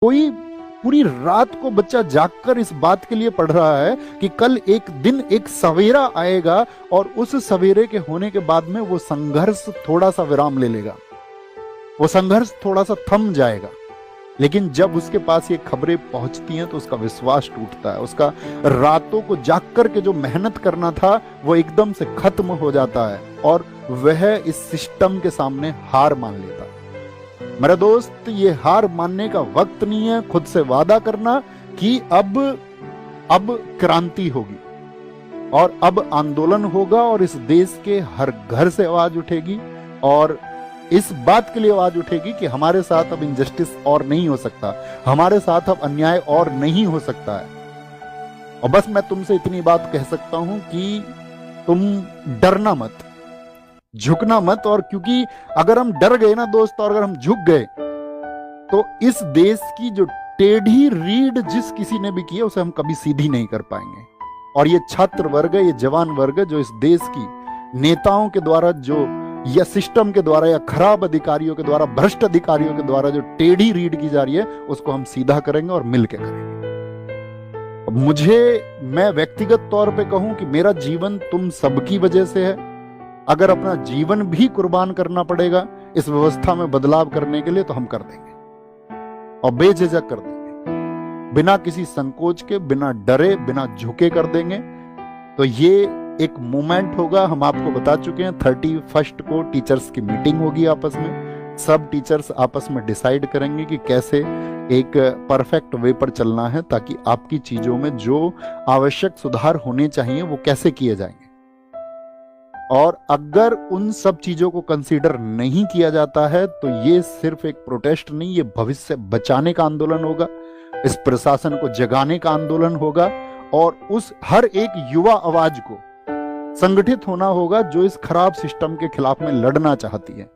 कोई पूरी रात को बच्चा जागकर इस बात के लिए पढ़ रहा है कि कल एक दिन एक सवेरा आएगा और उस सवेरे के होने के बाद में वो संघर्ष थोड़ा सा विराम ले लेगा, वो संघर्ष थोड़ा सा थम जाएगा। लेकिन जब उसके पास ये खबरें पहुंचती हैं तो उसका विश्वास टूटता है, उसका रातों को जाग कर के जो मेहनत करना था वो एकदम से खत्म हो जाता है और वह इस सिस्टम के सामने हार मान लेता है। मेरा दोस्त, ये हार मानने का वक्त नहीं है। खुद से वादा करना कि अब क्रांति होगी और अब आंदोलन होगा और इस देश के हर घर से आवाज उठेगी और इस बात के लिए आवाज उठेगी कि हमारे साथ अब इनजस्टिस और नहीं हो सकता, हमारे साथ अब अन्याय और नहीं हो सकता है। और बस मैं तुमसे इतनी बात कह सकता हूं कि तुम डरना मत, झुकना मत। और क्योंकि अगर हम डर गए ना दोस्त, और अगर हम झुक गए तो इस देश की जो टेढ़ी रीढ़ जिस किसी ने भी की है उसे हम कभी सीधी नहीं कर पाएंगे। और ये छात्र वर्ग, ये जवान वर्ग जो इस देश की नेताओं के द्वारा जो या सिस्टम के द्वारा या खराब अधिकारियों के द्वारा, भ्रष्ट अधिकारियों के द्वारा जो टेढ़ी रीढ़ की जा रही है उसको हम सीधा करेंगे और मिलकर करेंगे। मैं व्यक्तिगत तौर पे कहूं कि मेरा जीवन तुम सबकी वजह से है। अगर अपना जीवन भी कुर्बान करना पड़ेगा इस व्यवस्था में बदलाव करने के लिए तो हम कर देंगे और बेझिझक कर देंगे, बिना किसी संकोच के, बिना डरे, बिना झुके कर देंगे। तो ये एक मूवमेंट होगा। हम आपको बता चुके हैं 31 को टीचर्स की मीटिंग होगी आपस में। सब टीचर्स आपस में डिसाइड करेंगे कि कैसे एक परफेक्ट वे पर चलना है ताकि आपकी चीजों में जो आवश्यक सुधार होने चाहिए वो कैसे किए जाएंगे। और अगर उन सब चीजों को कंसीडर नहीं किया जाता है तो ये सिर्फ एक प्रोटेस्ट नहीं, ये भविष्य बचाने का आंदोलन होगा, इस प्रशासन को जगाने का आंदोलन होगा और उस हर एक युवा आवाज को संगठित होना होगा जो इस खराब सिस्टम के खिलाफ में लड़ना चाहती है।